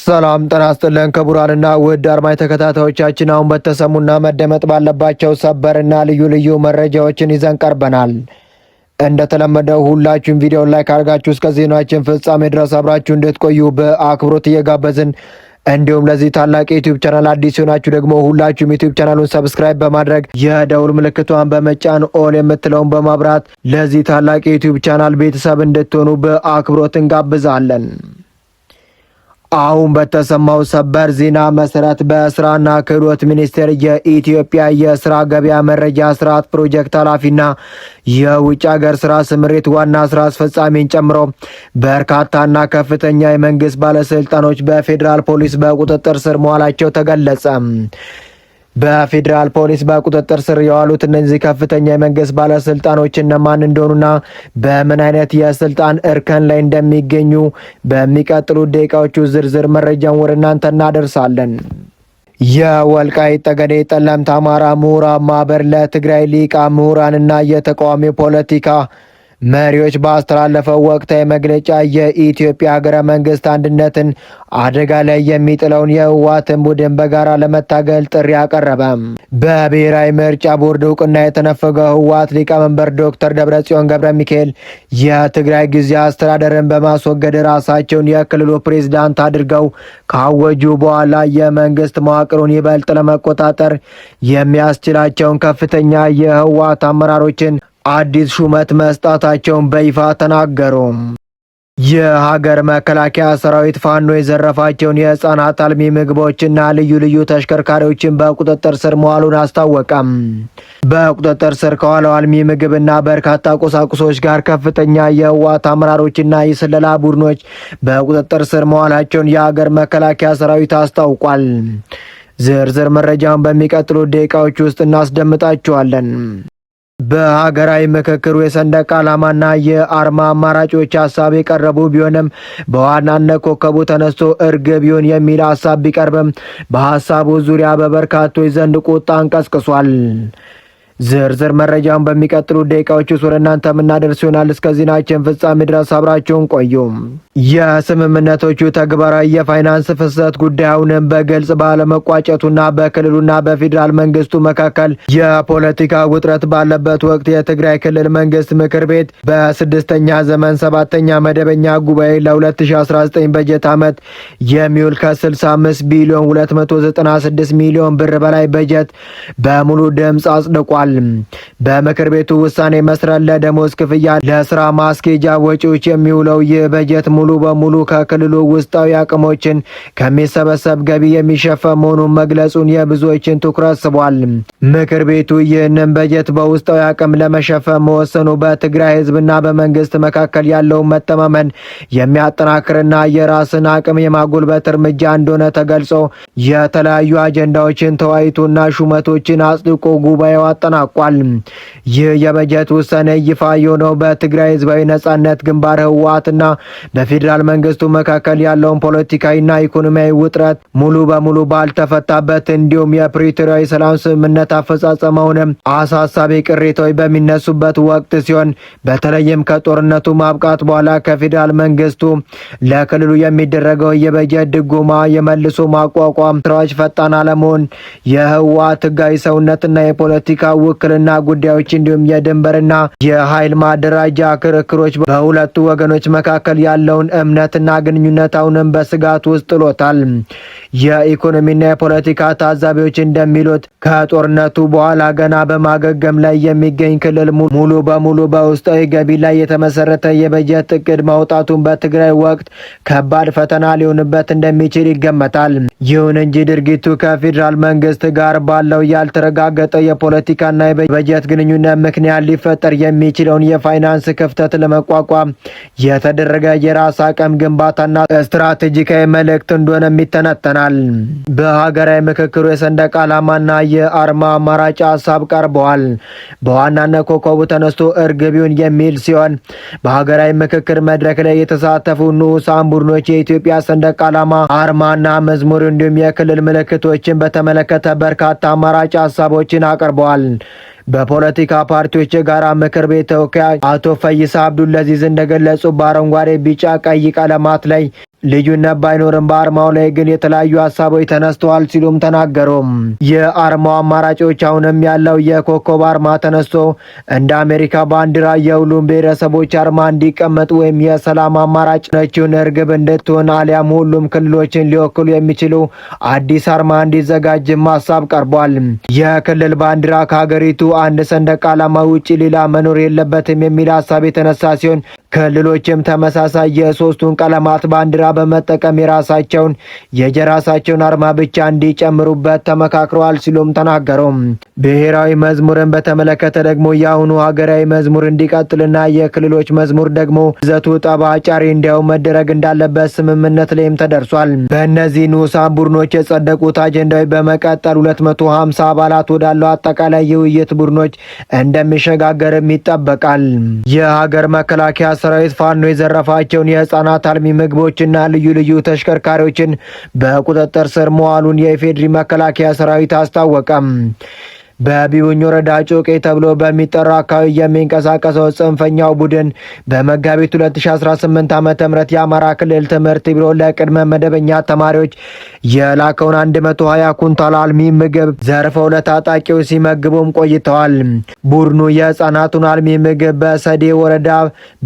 ሰላም ጤና ይስጥልን ክቡራንና ውድ አድማጭ ተከታታዮቻችን፣ አሁን በተሰሙና መደመጥ ባለባቸው ሰበርና ልዩ ልዩ መረጃዎችን ይዘን ቀርበናል። እንደተለመደው ሁላችሁም ቪዲዮውን ላይክ አድርጋችሁ እስከ ዜናችን ፍጻሜ ድረስ አብራችሁ እንድትቆዩ በአክብሮት እየጋበዝን እንዲሁም ለዚህ ታላቅ የዩቲዩብ ቻናል አዲስ ሆናችሁ ደግሞ ሁላችሁም ዩቲዩብ ቻናሉን ሰብስክራይብ በማድረግ የደውል ምልክቷን በመጫን ኦል የምትለውን በማብራት ለዚህ ታላቅ የዩቲዩብ ቻናል ቤተሰብ እንድትሆኑ በአክብሮት እንጋብዛለን። አሁን በተሰማው ሰበር ዜና መሰረት በስራና ክህሎት ሚኒስቴር የኢትዮጵያ የስራ ገበያ መረጃ ስርዓት ፕሮጀክት ኃላፊና የውጭ ሀገር ስራ ስምሪት ዋና ስራ አስፈጻሚን ጨምሮ በርካታና ከፍተኛ የመንግስት ባለስልጣኖች በፌዴራል ፖሊስ በቁጥጥር ስር መዋላቸው ተገለጸ። በፌዴራል ፖሊስ በቁጥጥር ስር የዋሉት እነዚህ ከፍተኛ የመንግስት ባለስልጣኖች እነማን እንደሆኑና በምን አይነት የስልጣን እርከን ላይ እንደሚገኙ በሚቀጥሉት ደቂቃዎቹ ዝርዝር መረጃውን ወደ እናንተ እናደርሳለን። የወልቃይት ጠገዴ ጠለምት አማራ ምሁራን ማህበር ለትግራይ ሊቃን ምሁራንና የተቃዋሚ ፖለቲካ መሪዎች ባስተላለፈው ወቅታዊ መግለጫ የኢትዮጵያ ሀገረ መንግስት አንድነትን አደጋ ላይ የሚጥለውን የህወሓትን ቡድን በጋራ ለመታገል ጥሪ አቀረበ። በብሔራዊ ምርጫ ቦርድ እውቅና የተነፈገው ህወሓት ሊቀመንበር ዶክተር ደብረጽዮን ገብረ ሚካኤል የትግራይ ጊዜያዊ አስተዳደርን በማስወገድ ራሳቸውን የክልሉ ፕሬዝዳንት አድርገው ካወጁ በኋላ የመንግስት መዋቅሩን ይበልጥ ለመቆጣጠር የሚያስችላቸውን ከፍተኛ የህወሓት አመራሮችን አዲስ ሹመት መስጣታቸውን በይፋ ተናገሩ። የሀገር መከላከያ ሰራዊት ፋኖ የዘረፋቸውን የህፃናት አልሚ ምግቦችና ልዩ ልዩ ተሽከርካሪዎችን በቁጥጥር ስር መዋሉን አስታወቀም። በቁጥጥር ስር ከዋለው አልሚ ምግብና በርካታ ቁሳቁሶች ጋር ከፍተኛ የህወሓት አመራሮችና የስለላ ቡድኖች በቁጥጥር ስር መዋላቸውን የሀገር መከላከያ ሰራዊት አስታውቋል። ዝርዝር መረጃውን በሚቀጥሉት ደቂቃዎች ውስጥ እናስደምጣችኋለን። በሀገራዊ ምክክሩ የሰንደቅ ዓላማና የአርማ አማራጮች ሀሳብ የቀረቡ ቢሆንም በዋናነት ኮከቡ ተነስቶ እርግብ ይሁን የሚል ሀሳብ ቢቀርብም በሀሳቡ ዙሪያ በበርካቶች ዘንድ ቁጣን ቀስቅሷል። ዝርዝር መረጃውን በሚቀጥሉ ደቂቃዎች ውስጥ ወደ እናንተ የምናደርስ ይሆናል። እስከ ዜናችን ፍጻሜ ድረስ አብራችሁን ቆዩ። የስምምነቶቹ ተግባራዊ የፋይናንስ ፍሰት ጉዳዩንም በግልጽ ባለመቋጨቱና በክልሉና በፌዴራል መንግስቱ መካከል የፖለቲካ ውጥረት ባለበት ወቅት የትግራይ ክልል መንግስት ምክር ቤት በስድስተኛ ዘመን ሰባተኛ መደበኛ ጉባኤ ለ2019 በጀት ዓመት የሚውል ከ65 ቢሊዮን 296 ሚሊዮን ብር በላይ በጀት በሙሉ ድምፅ አጽድቋል። በምክር ቤቱ ውሳኔ መሰረት ለደሞዝ ክፍያ፣ ለስራ ማስኬጃ ወጪዎች የሚውለው ይህ በጀት ሙሉ በሙሉ ከክልሉ ውስጣዊ አቅሞችን ከሚሰበሰብ ገቢ የሚሸፈን መሆኑን መግለጹን የብዙዎችን ትኩረት ስቧል። ምክር ቤቱ ይህንን በጀት በውስጣዊ አቅም ለመሸፈን መወሰኑ በትግራይ ህዝብና በመንግስት መካከል ያለውን መተማመን የሚያጠናክርና የራስን አቅም የማጎልበት እርምጃ እንደሆነ ተገልጾ የተለያዩ አጀንዳዎችን ተወያይቶና ሹመቶችን አጽድቆ ጉባኤው አጠናቋል። ይህ የበጀት ውሳኔ ይፋ የሆነው በትግራይ ህዝባዊ ነጻነት ግንባር ህወሓትና በፌዴራል መንግስቱ መካከል ያለውን ፖለቲካዊና ኢኮኖሚያዊ ውጥረት ሙሉ በሙሉ ባልተፈታበት እንዲሁም የፕሪቶሪያ የሰላም ስምምነት አፈጻጸመውንም አሳሳቢ ቅሬታዎች በሚነሱበት ወቅት ሲሆን በተለይም ከጦርነቱ ማብቃት በኋላ ከፌዴራል መንግስቱ ለክልሉ የሚደረገው የበጀት ድጎማ፣ የመልሶ ማቋቋም ስራዎች ፈጣን አለመሆን፣ የህወሓት ህጋዊ ሰውነትና የፖለቲካ ውክልና ጉዳዮች እንዲሁም የድንበርና የኃይል ማደራጃ ክርክሮች በሁለቱ ወገኖች መካከል ያለውን እምነትና ግንኙነት አሁንም በስጋት ውስጥ ጥሎታል። የኢኮኖሚና የፖለቲካ ታዛቢዎች እንደሚሉት ከጦርነቱ በኋላ ገና በማገገም ላይ የሚገኝ ክልል ሙሉ በሙሉ በውስጣዊ ገቢ ላይ የተመሰረተ የበጀት እቅድ ማውጣቱን በትግራይ ወቅት ከባድ ፈተና ሊሆንበት እንደሚችል ይገመታል። ይሁን እንጂ ድርጊቱ ከፌዴራል መንግስት ጋር ባለው ያልተረጋገጠ የፖለቲካና የበጀት ግንኙነት ምክንያት ሊፈጠር የሚችለውን የፋይናንስ ክፍተት ለመቋቋም የተደረገ የራስ አቅም ግንባታና ስትራቴጂካዊ መልእክት እንደሆነም ይተነተናል። በሀገራዊ ምክክሩ የሰንደቅ ዓላማና የአርማ አማራጭ ሀሳብ ቀርበዋል። በዋናነት ኮከቡ ተነስቶ እርግብ ይሁን የሚል ሲሆን በሀገራዊ ምክክር መድረክ ላይ የተሳተፉ ንዑሳን ቡድኖች የኢትዮጵያ ሰንደቅ ዓላማ አርማና መዝሙር እንዲሁም የክልል ምልክቶችን በተመለከተ በርካታ አማራጭ ሀሳቦችን አቅርበዋል። በፖለቲካ ፓርቲዎች የጋራ ምክር ቤት ተወካይ አቶ ፈይሳ አብዱልአዚዝ እንደገለጹ በአረንጓዴ፣ ቢጫ፣ ቀይ ቀለማት ላይ ልዩነት ባይኖርም በአርማው ላይ ግን የተለያዩ ሀሳቦች ተነስተዋል ሲሉም ተናገሩ። የአርማው አማራጮች አሁንም ያለው የኮከብ አርማ ተነስቶ እንደ አሜሪካ ባንዲራ የሁሉም ብሔረሰቦች አርማ እንዲቀመጥ ወይም የሰላም አማራጭ ነችውን እርግብ እንድትሆን አሊያም ሁሉም ክልሎችን ሊወክሉ የሚችሉ አዲስ አርማ እንዲዘጋጅም ሀሳብ ቀርቧል። የክልል ባንዲራ ከሀገሪቱ አንድ ሰንደቅ ዓላማ ውጪ ሌላ መኖር የለበትም የሚል ሀሳብ የተነሳ ሲሆን ክልሎችም ተመሳሳይ የሶስቱን ቀለማት ባንዲራ በመጠቀም የራሳቸውን አርማ ብቻ እንዲጨምሩበት ተመካክረዋል ሲሉም ተናገሩ። ብሔራዊ መዝሙርን በተመለከተ ደግሞ የአሁኑ ሀገራዊ መዝሙር እንዲቀጥልና የክልሎች መዝሙር ደግሞ ይዘቱ ጠብ አጫሪ እንዲያውም መደረግ እንዳለበት ስምምነት ላይም ተደርሷል። በእነዚህ ንዑሳን ቡድኖች የጸደቁት አጀንዳዎች በመቀጠል 250 አባላት ወዳለው አጠቃላይ የውይይት ቡድኖች እንደሚሸጋገርም ይጠበቃል። የሀገር መከላከያ ሰራዊት ፋኖ የዘረፋቸውን የህፃናት አልሚ ምግቦችና ልዩ ልዩ ተሽከርካሪዎችን በቁጥጥር ስር መዋሉን የኢፌዴሪ መከላከያ ሰራዊት አስታወቀም። በቢቡኝ ወረዳ ጮቄ ተብሎ በሚጠራው አካባቢ የሚንቀሳቀሰው ጽንፈኛው ቡድን በመጋቢት 2018 ዓ.ም የአማራ ክልል ትምህርት ቢሮ ለቅድመ መደበኛ ተማሪዎች የላከውን 120 ኩንታል አልሚ ምግብ ዘርፈው ለታጣቂው ሲመግቡም ቆይተዋል። ቡድኑ የህፃናቱን አልሚ ምግብ በሰዴ ወረዳ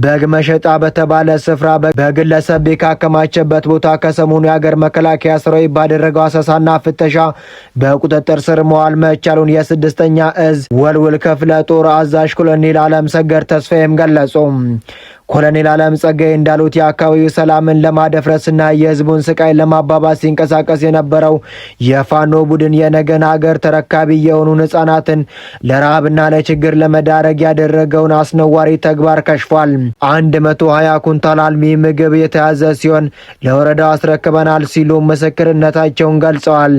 በግ መሸጣ በተባለ ስፍራ በግለሰብ ካከማቸበት ቦታ ከሰሞኑ የሀገር መከላከያ ሰራዊት ባደረገው አሰሳና ፍተሻ በቁጥጥር ስር መዋል መቻሉን ስድስተኛ እዝ ወልውል ክፍለ ጦር አዛዥ ኮሎኔል አለም ሰገድ ተስፋዬም ገለጹ። ኮሎኔል አለም ጸጋይ እንዳሉት የአካባቢው ሰላምን ለማደፍረስና የህዝቡን ስቃይ ለማባባስ ሲንቀሳቀስ የነበረው የፋኖ ቡድን የነገን ሀገር ተረካቢ የሆኑ ህጻናትን ለረሃብና ለችግር ለመዳረግ ያደረገውን አስነዋሪ ተግባር ከሽፏል። 120 ኩንታል አልሚ ምግብ የተያዘ ሲሆን ለወረዳው አስረክበናል ሲሉ ምስክርነታቸውን ገልጸዋል።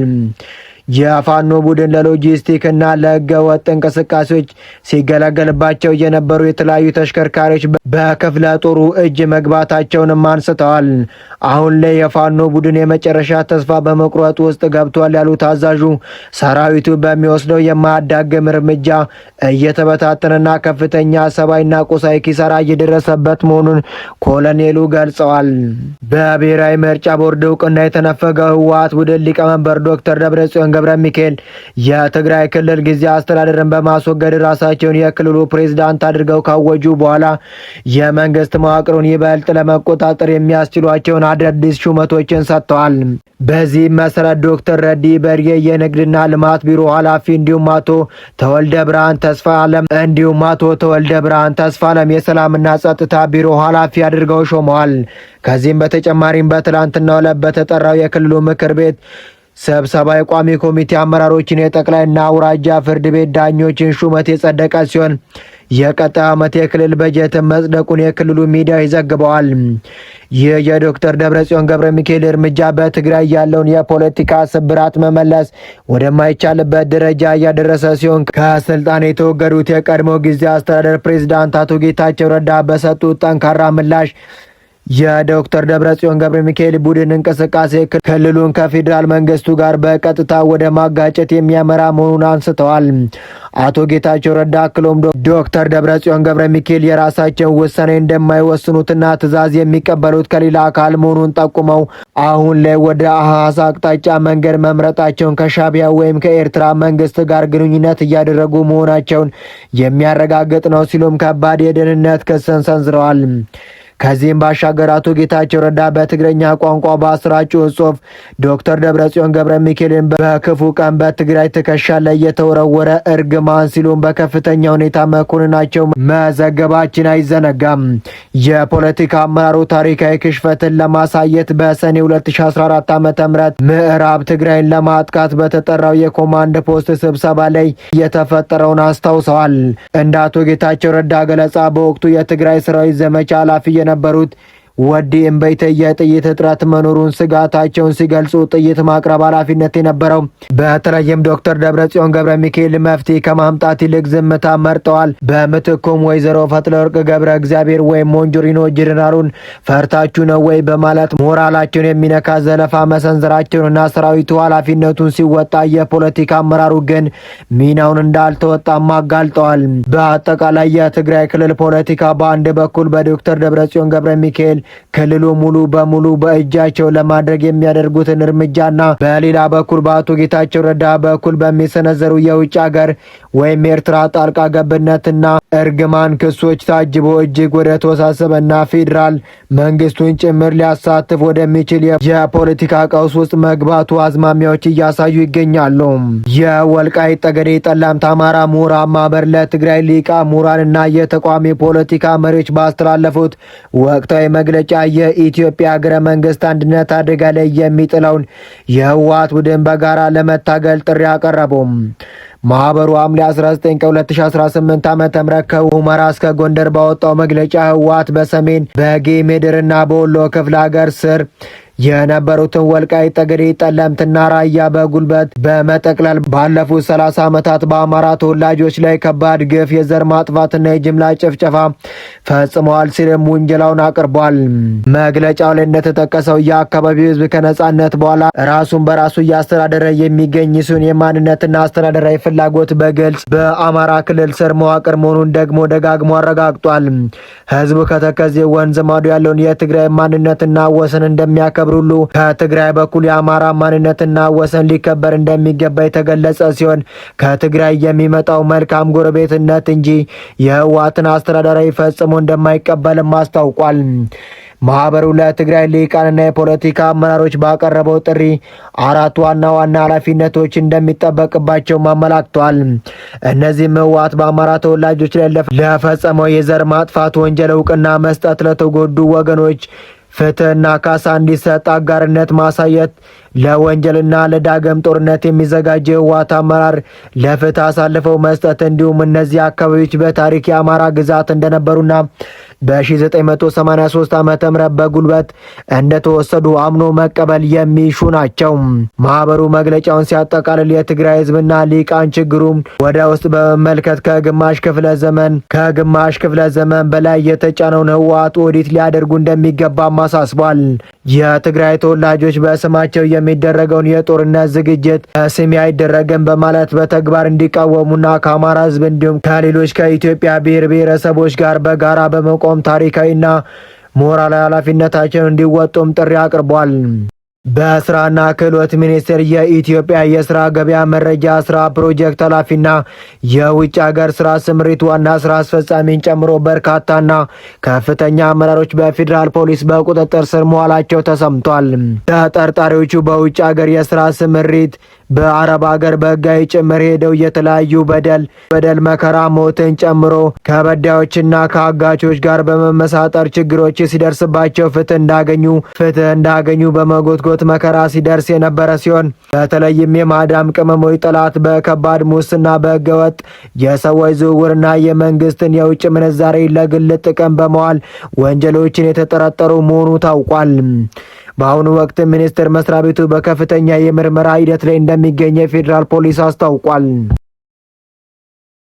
የፋኖ ቡድን ለሎጂስቲክ እና ለህገ ወጥ እንቅስቃሴዎች ሲገለገልባቸው የነበሩ የተለያዩ ተሽከርካሪዎች በክፍለ ጦሩ እጅ መግባታቸውንም አንስተዋል። አሁን ላይ የፋኖ ቡድን የመጨረሻ ተስፋ በመቁረጥ ውስጥ ገብቷል ያሉት አዛዡ ሰራዊቱ በሚወስደው የማያዳግም እርምጃ እየተበታተነና ከፍተኛ ሰብአዊና ቁሳዊ ኪሳራ እየደረሰበት መሆኑን ኮሎኔሉ ገልጸዋል። በብሔራዊ ምርጫ ቦርድ እውቅና የተነፈገው ህወሓት ቡድን ሊቀመንበር ዶክተር ደብረጽዮን ገብረ ሚካኤል የትግራይ ክልል ጊዜያዊ አስተዳደርን በማስወገድ ራሳቸውን የክልሉ ፕሬዝዳንት አድርገው ካወጁ በኋላ የመንግስት መዋቅሩን ይበልጥ ለመቆጣጠር የሚያስችሏቸውን አዳዲስ ሹመቶችን ሰጥተዋል። በዚህ መሰረት ዶክተር ረዲ በርጌ የንግድና ልማት ቢሮ ኃላፊ እንዲሁም አቶ ተወልደ ብርሃን ተስፋ አለም የሰላምና ጸጥታ ቢሮ ኃላፊ አድርገው ሾመዋል። ከዚህም በተጨማሪም በትላንትናው ዕለት በተጠራው የክልሉ ምክር ቤት ስብሰባ የቋሚ ኮሚቴ አመራሮችን የጠቅላይና አውራጃ ፍርድ ቤት ዳኞችን ሹመት የጸደቀ ሲሆን የቀጣይ ዓመት የክልል በጀትን መጽደቁን የክልሉ ሚዲያዎች ዘግበዋል። ይህ የዶክተር ደብረጽዮን ገብረ ሚካኤል እርምጃ በትግራይ ያለውን የፖለቲካ ስብራት መመለስ ወደማይቻልበት ደረጃ እያደረሰ ሲሆን ከስልጣን የተወገዱት የቀድሞ ጊዜያዊ አስተዳደር ፕሬዝዳንት አቶ ጌታቸው ረዳ በሰጡት ጠንካራ ምላሽ የዶክተር ደብረጽዮን ገብረ ሚካኤል ቡድን እንቅስቃሴ ክልሉን ከፌዴራል መንግስቱ ጋር በቀጥታ ወደ ማጋጨት የሚያመራ መሆኑን አንስተዋል። አቶ ጌታቸው ረዳ አክሎም ዶክተር ደብረጽዮን ገብረ ሚካኤል የራሳቸውን ውሳኔ እንደማይወስኑትና ትዕዛዝ የሚቀበሉት ከሌላ አካል መሆኑን ጠቁመው አሁን ላይ ወደ አሃሳ አቅጣጫ መንገድ መምረጣቸውን ከሻዕቢያ ወይም ከኤርትራ መንግስት ጋር ግንኙነት እያደረጉ መሆናቸውን የሚያረጋግጥ ነው ሲሉም ከባድ የደህንነት ክስን ሰንዝረዋል። ከዚህም ባሻገር አቶ ጌታቸው ረዳ በትግረኛ ቋንቋ በአስራጩ ጽሑፍ ዶክተር ደብረጽዮን ገብረ ሚካኤልን በክፉ ቀን በትግራይ ትከሻ ላይ የተወረወረ እርግማን ሲሉም በከፍተኛ ሁኔታ መኮንናቸው መዘገባችን አይዘነጋም። የፖለቲካ አመራሩ ታሪካዊ ክሽፈትን ለማሳየት በሰኔ 2014 ዓ.ም ምዕራብ ትግራይን ለማጥቃት በተጠራው የኮማንድ ፖስት ስብሰባ ላይ የተፈጠረውን አስታውሰዋል። እንደ አቶ ጌታቸው ረዳ ገለጻ በወቅቱ የትግራይ ሰራዊት ዘመቻ ኃላፊ የነበሩት ወዲ እምበይተ የጥይት እጥረት መኖሩን ስጋታቸውን ሲገልጹ ጥይት ማቅረብ ኃላፊነት የነበረው በተለይም ዶክተር ደብረጽዮን ገብረ ሚካኤል መፍትሄ ከማምጣት ይልቅ ዝምታ መርጠዋል። በምትኩም ወይዘሮ ፈትለወርቅ ገብረ እግዚአብሔር ወይም ሞንጆሪኖ ጀነራሉን ፈርታችሁ ነው ወይ በማለት ሞራላቸውን የሚነካ ዘለፋ መሰንዘራቸውንና ሰራዊቱ ኃላፊነቱን ሲወጣ የፖለቲካ አመራሩ ግን ሚናውን እንዳልተወጣም አጋልጠዋል። በአጠቃላይ የትግራይ ክልል ፖለቲካ በአንድ በኩል በዶክተር ደብረጽዮን ገብረ ሚካኤል ክልሉ ሙሉ በሙሉ በእጃቸው ለማድረግ የሚያደርጉትን እርምጃና በሌላ በኩል በአቶ ጌታቸው ረዳ በኩል በሚሰነዘሩ የውጭ ሀገር ወይም ኤርትራ ጣልቃ ገብነትና እርግማን ክሶች ታጅቦ እጅግ ወደ ተወሳሰበና ፌዴራል መንግስቱን ጭምር ሊያሳትፍ ወደሚችል የፖለቲካ ቀውስ ውስጥ መግባቱ አዝማሚያዎች እያሳዩ ይገኛሉ። የወልቃይት ጠገዴ ጠለምት አማራ ምሁራን ማህበር ለትግራይ ሊቃ ምሁራንና የተቋሚ ፖለቲካ መሪዎች ባስተላለፉት ወቅታዊ መግለጫ የኢትዮጵያ ሀገረ መንግስት አንድነት አደጋ ላይ የሚጥለውን የህወሓት ቡድን በጋራ ለመታገል ጥሪ አቀረቡ። ማህበሩ ሐምሌ 19 ከ2018 ዓ.ም ከሁመራ እስከ ጎንደር ባወጣው መግለጫ ህወሓት በሰሜን በጌ ምድርና በወሎ ክፍለ ሀገር ስር የነበሩትን ወልቃይት ጠገዴ ጠለምትና ራያ በጉልበት በመጠቅለል ባለፉት 30 ዓመታት በአማራ ተወላጆች ላይ ከባድ ግፍ፣ የዘር ማጥፋትና የጅምላ ጭፍጨፋ ፈጽመዋል ሲልም ውንጀላውን አቅርቧል። መግለጫው ላይ እንደተጠቀሰው የአካባቢው ህዝብ ከነጻነት በኋላ ራሱን በራሱ እያስተዳደረ የሚገኝ ሲሆን የማንነትና አስተዳደራዊ ፍላጎት በግልጽ በአማራ ክልል ስር መዋቅር መሆኑን ደግሞ ደጋግሞ አረጋግጧል። ህዝቡ ከተከዜ ወንዝ ማዶ ያለውን የትግራይ ማንነትና ወሰን እንደሚያከብር ሁሉ ከትግራይ በኩል የአማራ ማንነትና ወሰን ሊከበር እንደሚገባ የተገለጸ ሲሆን ከትግራይ የሚመጣው መልካም ጎረቤትነት እንጂ የህወሓትን አስተዳደራዊ ፈጽሞ እንደማይቀበልም አስታውቋል። ማህበሩ ለትግራይ ሊቃንና የፖለቲካ አመራሮች ባቀረበው ጥሪ 4 ዋና ዋና ኃላፊነቶች እንደሚጠበቅባቸው አመላክቷል። እነዚህም ህወሓት በአማራ ተወላጆች ላይ ለፈጸመው የዘር ማጥፋት ወንጀል እውቅና መስጠት፣ ለተጎዱ ወገኖች ፍትህና ካሳ እንዲሰጥ አጋርነት ማሳየት፣ ለወንጀልና ለዳግም ጦርነት የሚዘጋጅ ህወሓት አመራር ለፍትህ አሳልፈው መስጠት እንዲሁም እነዚህ አካባቢዎች በታሪክ የአማራ ግዛት እንደነበሩና በ1983 ዓመተ ምህረት በጉልበት እንደተወሰዱ አምኖ መቀበል የሚሹ ናቸው። ማህበሩ መግለጫውን ሲያጠቃልል የትግራይ ህዝብና ሊቃን ችግሩን ወደ ውስጥ በመመልከት ከግማሽ ክፍለ ዘመን በላይ የተጫነውን ህወሓት ኦዲት ሊያደርጉ እንደሚገባ አሳስቧል። የትግራይ ተወላጆች በስማቸው የሚደረገውን የጦርነት ዝግጅት በስሜ አይደረግም በማለት በተግባር እንዲቃወሙና ከአማራ ህዝብ እንዲሁም ከሌሎች ከኢትዮጵያ ብሔር ብሔረሰቦች ጋር በጋራ በመቆም ታሪካዊና ሞራላዊ ኃላፊነታቸውን እንዲወጡም ጥሪ አቅርቧል። በስራና ክህሎት ሚኒስቴር የኢትዮጵያ የስራ ገበያ መረጃ ስራ ፕሮጀክት ኃላፊና የውጭ ሀገር ስራ ስምሪት ዋና ስራ አስፈጻሚን ጨምሮ በርካታና ከፍተኛ አመራሮች በፌዴራል ፖሊስ በቁጥጥር ስር መዋላቸው ተሰምቷል። ተጠርጣሪዎቹ በውጭ ሀገር የስራ ስምሪት በአረብ ሀገር በህጋዊ ጭምር ሄደው የተለያዩ በደል መከራ፣ ሞትን ጨምሮ ከበዳዮችና ከአጋቾች ጋር በመመሳጠር ችግሮች ሲደርስባቸው ፍትህ እንዳገኙ በመጎትጎት መከራ ሲደርስ የነበረ ሲሆን በተለይም የማዳም ቅመሞች ጠላት በከባድ ሙስና፣ በህገወጥ የሰዎች ዝውውርና የመንግስትን የውጭ ምንዛሬ ለግል ጥቅም በመዋል ወንጀሎችን የተጠረጠሩ መሆኑ ታውቋል። በአሁኑ ወቅት ሚኒስቴር መስሪያ ቤቱ በከፍተኛ የምርመራ ሂደት ላይ እንደሚገኝ የፌዴራል ፖሊስ አስታውቋል።